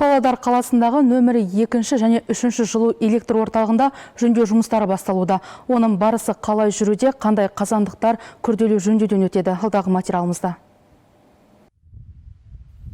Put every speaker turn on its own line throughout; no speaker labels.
Павлодар қаласындағы нөмірі 2 және 3 жылу электр орталығында жөндеу жұмыстары басталуда. Оның барысы қалай жүруде, қандай қазандықтар күрделі жөндеуден өтеді? Алдағы материалымызда.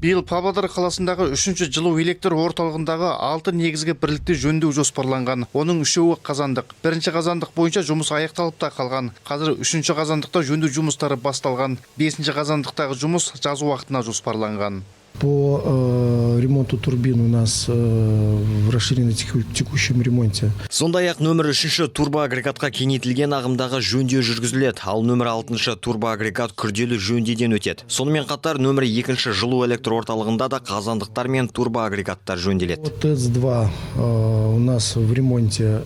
Биыл Павлодар қаласындағы 3 жылу электр орталығындағы 6 негізгі бірлікті жөндеу жоспарланған. Оның 3-і қазандық. Бірінші қазандық бойынша жұмыс аяқталып та қалған. Қазір 3 қазандықта жөндеу жұмыстары басталған. 5 қазандықтағы жұмыс жаз уақытына жоспарланған.
По ремонту турбин у нас в расширенном текущем ремонте.
Сондай-ақ нөмір 3 турбоагрегатқа кеңейтілген ағымдағы жөндеу жүргізіледі, ал нөмір 6 турбоагрегат күрделі жөндеуден өтеді. Сонымен қатар нөмір 2 жылу электр орталығында да қазандықтар мен турбоагрегаттар жөнделеді.
ТЭЦ-2 у нас в ремонте,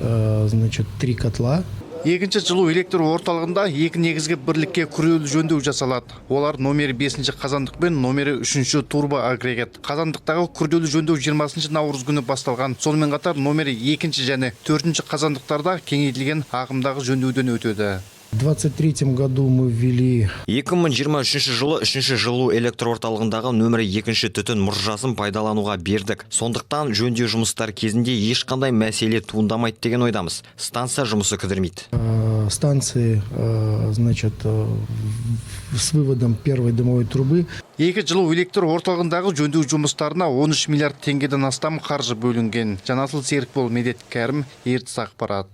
значит, 3 котла.
Екінші жылу электр орталығында 2 негізгі бірлікке күрделі жөндеу жасалады. Олар номері 5 қазандық пен номері 3 турбоагрегат. Қазандықтағы күрделі жөндеу 20 наурыз күні басталған. Сонымен қатар номері 2 және 4 қазандықтарда кеңейтілген ағымдағы жөндеуден өтеді.
В 2023 году мы ввели
2023 жылы 3 жылу электр орталығындағы нөмірі 2 түтін мұржасын пайдалануға бердік. Сондықтан жөндеу жұмыстар кезінде ешқандай мәселе туындамайды деген ойдамыз. Станция жұмысы кідірмейді.
станции, значит, с выводом первой дымовой трубы.
2 жылу электр орталығындағы жөндеу жұмыстарына 13 миллиард теңгеден астам қаржы бөлінген. Жанасыл Серікбол, Медет Кәрім, Ертіс ақпарат.